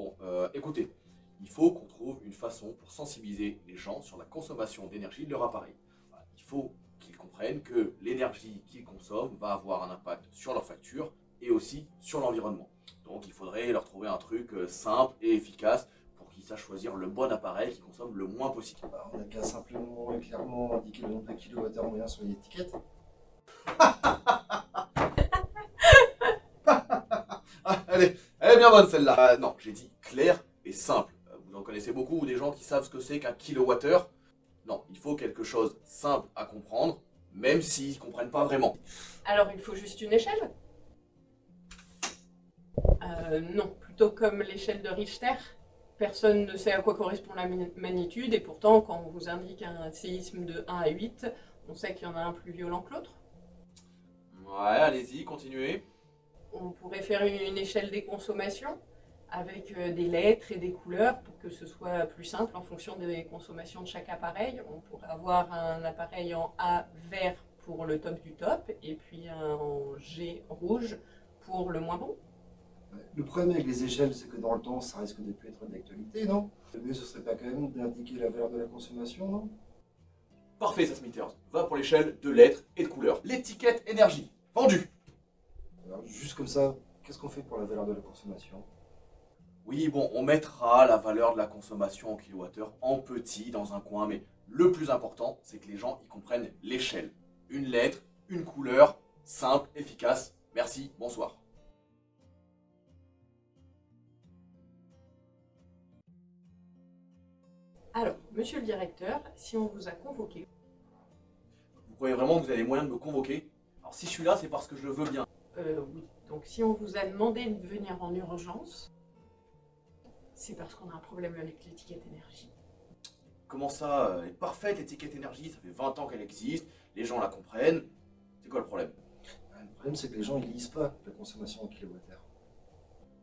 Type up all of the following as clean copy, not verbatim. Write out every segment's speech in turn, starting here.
Bon, écoutez, il faut qu'on trouve une façon pour sensibiliser les gens sur la consommation d'énergie de leur appareil. Voilà, il faut qu'ils comprennent que l'énergie qu'ils consomment va avoir un impact sur leur facture et aussi sur l'environnement. Donc il faudrait leur trouver un truc simple et efficace pour qu'ils sachent choisir le bon appareil qui consomme le moins possible. Bah, on n'a qu'à simplement et clairement indiquer le nombre de kilowattheures moyen sur l'étiquette. Elle est bien bonne celle-là. Non, j'ai dit clair et simple. Vous en connaissez beaucoup, des gens qui savent ce que c'est qu'un kilowattheure. Non, il faut quelque chose simple à comprendre, même s'ils ne comprennent pas vraiment. Alors il faut juste une échelle? Non, plutôt comme l'échelle de Richter. Personne ne sait à quoi correspond la magnitude et pourtant quand on vous indique un séisme de 1 à 8, on sait qu'il y en a un plus violent que l'autre. Ouais, allez-y, continuez. On pourrait faire une échelle des consommations avec des lettres et des couleurs pour que ce soit plus simple en fonction des consommations de chaque appareil. On pourrait avoir un appareil en A vert pour le top du top et puis un en G rouge pour le moins bon. Le problème avec les échelles, c'est que dans le temps, ça risque de plus être d'actualité, non? Le mieux, ce serait pas quand même d'indiquer la valeur de la consommation, non? Parfait, ça Smithers. Va pour l'échelle de lettres et de couleurs. L'étiquette énergie. Vendu. Alors, juste comme ça, qu'est-ce qu'on fait pour la valeur de la consommation? Oui, bon, on mettra la valeur de la consommation en kilowattheure en petit dans un coin, mais le plus important, c'est que les gens y comprennent l'échelle. Une lettre, une couleur, simple, efficace. Merci, bonsoir. Alors, monsieur le directeur, si on vous a convoqué, Vous croyez vraiment que vous avez les moyens de me convoquer? Alors si je suis là, c'est parce que je le veux bien. oui, donc si on vous a demandé de venir en urgence, c'est parce qu'on a un problème avec l'étiquette énergie. Comment ça? Elle est parfaite l'étiquette énergie, ça fait 20 ans qu'elle existe, les gens la comprennent. C'est quoi le problème? Le problème, c'est que les gens, ils lisent pas la consommation en kilowattheure.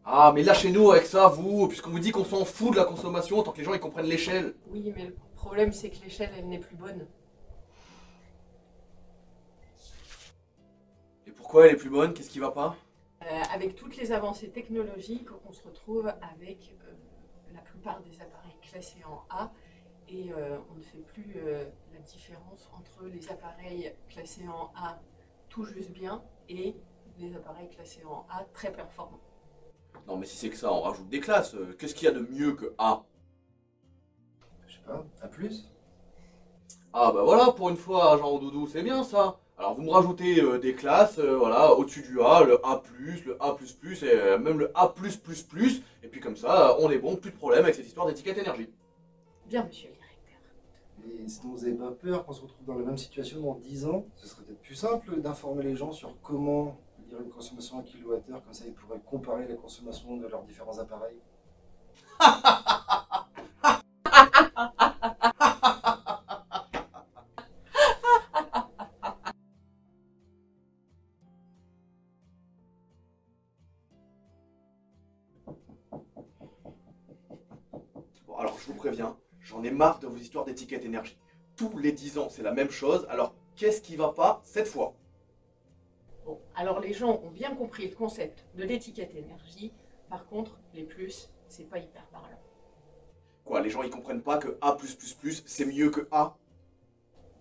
Ah, mais lâchez-nous avec ça, vous, puisqu'on vous dit qu'on s'en fout de la consommation tant que les gens ils comprennent l'échelle. Oui, mais le problème c'est que l'échelle, elle n'est plus bonne. Et pourquoi elle est plus bonne? Qu'est-ce qui va pas? Avec toutes les avancées technologiques, on se retrouve avec la plupart des appareils classés en A et on ne fait plus la différence entre les appareils classés en A tout juste bien et les appareils classés en A très performants. Non mais si c'est que ça, on rajoute des classes. Qu'est-ce qu'il y a de mieux que A? Je sais pas, à plus? Ah bah voilà, pour une fois, Jean Doudou, c'est bien ça. Alors vous me rajoutez des classes, voilà, au-dessus du A, le A+, le A++, et même le A+++, et puis comme ça, on est bon, plus de problème avec cette histoire d'étiquette énergie. Bien, monsieur le directeur. Et sinon, vous n'avez pas peur qu'on se retrouve dans la même situation dans 10 ans? Ce serait peut-être plus simple d'informer les gens sur comment dire une consommation en kilowattheure, comme ça ils pourraient comparer la consommation de leurs différents appareils. Bon alors je vous préviens, j'en ai marre de vos histoires d'étiquette énergie. Tous les 10 ans, c'est la même chose, alors qu'est-ce qui va pas cette fois? Bon, alors les gens ont bien compris le concept de l'étiquette énergie. Par contre, les plus, c'est pas hyper parlant. Quoi, les gens ils comprennent pas que A+++, c'est mieux que A?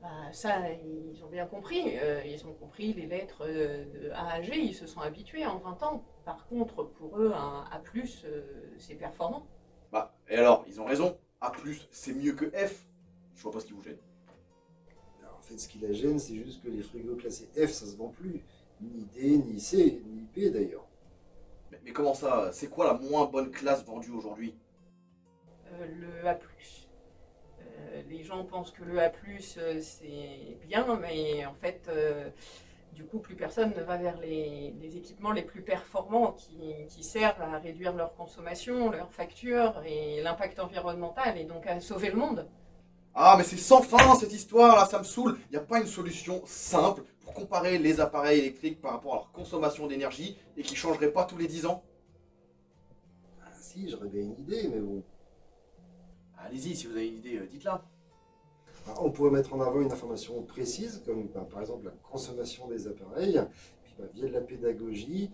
Bah, ça, ils ont bien compris. Ils ont compris les lettres de A à G, ils se sont habitués en 20 ans. Par contre, pour eux, un A+, c'est performant. Bah, et alors, ils ont raison, A+, c'est mieux que F. Je vois pas ce qui vous gêne. Alors, en fait, ce qui la gêne, c'est juste que les frigos classés F, ça se vend plus. Ni D, ni C, ni P d'ailleurs. Mais comment ça? C'est quoi la moins bonne classe vendue aujourd'hui? Le A+. Les gens pensent que le A+, c'est bien, mais en fait, du coup, plus personne ne va vers les équipements les plus performants qui servent à réduire leur consommation, leur facture et l'impact environnemental, et donc à sauver le monde. Ah, mais c'est sans fin cette histoire là, ça me saoule. Y a pas une solution simple pour comparer les appareils électriques par rapport à leur consommation d'énergie et qui changerait pas tous les 10 ans? Ah, si, j'aurais bien une idée, mais bon. Allez-y, si vous avez une idée, dites-la. Alors, on pourrait mettre en avant une information précise, comme par exemple la consommation des appareils, puis via de la pédagogie,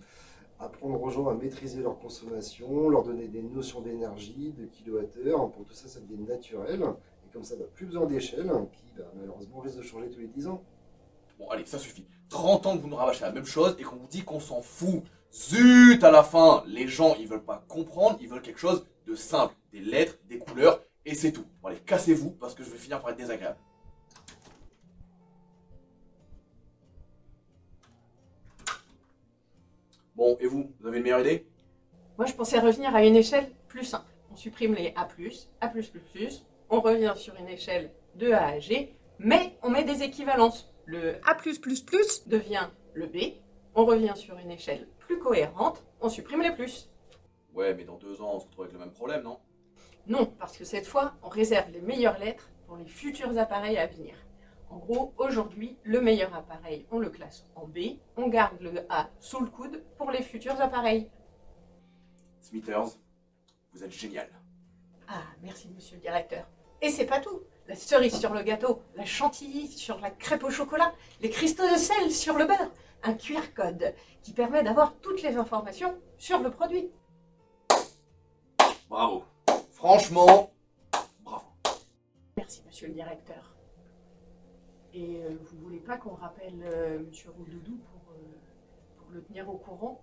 apprendre aux gens à maîtriser leur consommation, leur donner des notions d'énergie, de kilowattheure. Pour tout ça, ça devient naturel. Et comme ça, plus besoin d'échelle, qui malheureusement risque de changer tous les 10 ans. Bon, allez, ça suffit. 30 ans que vous nous rabâchez la même chose et qu'on vous dit qu'on s'en fout. Zut, à la fin, les gens, ils veulent pas comprendre, ils veulent quelque chose de simple. Des lettres, des couleurs, et c'est tout. Bon, allez, cassez-vous, parce que je vais finir par être désagréable. Bon, et vous avez une meilleure idée? Moi, je pensais revenir à une échelle plus simple. On supprime les A+, A++, on revient sur une échelle de A à G, mais on met des équivalences. Le A++ devient le B, on revient sur une échelle plus cohérente, on supprime les plus. Ouais, mais dans 2 ans, on se retrouve avec le même problème, non? Non, parce que cette fois, on réserve les meilleures lettres pour les futurs appareils à venir. En gros, aujourd'hui, le meilleur appareil, on le classe en B, on garde le A sous le coude pour les futurs appareils. Smithers, vous êtes génial. Ah, merci monsieur le directeur. Et c'est pas tout. La cerise sur le gâteau, la chantilly sur la crêpe au chocolat, les cristaux de sel sur le beurre, un QR code qui permet d'avoir toutes les informations sur le produit. Bravo. Franchement, bravo. Merci monsieur le directeur. Et vous voulez pas qu'on rappelle monsieur Roudoudou pour le tenir au courant?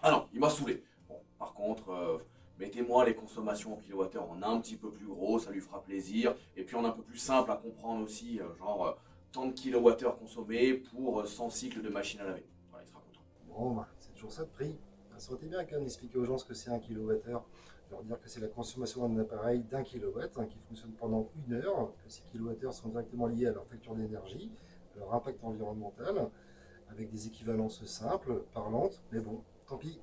Ah non, il m'a saoulé. Bon, par contre, mettez-moi les consommations en kilowattheure en un petit peu plus gros, ça lui fera plaisir. Et puis en un peu plus simple à comprendre aussi, genre tant de kilowattheures consommés pour 100 cycles de machine à laver. Voilà, il sera content. Bon, c'est toujours ça de prix. Ça aurait été bien quand même d'expliquer aux gens ce que c'est un kilowattheure. Leur dire que c'est la consommation d'un appareil d'1 kilowatt qui fonctionne pendant 1 heure, que ces kilowattheures sont directement liés à leur facture d'énergie, à leur impact environnemental, avec des équivalences simples, parlantes, mais bon, tant pis.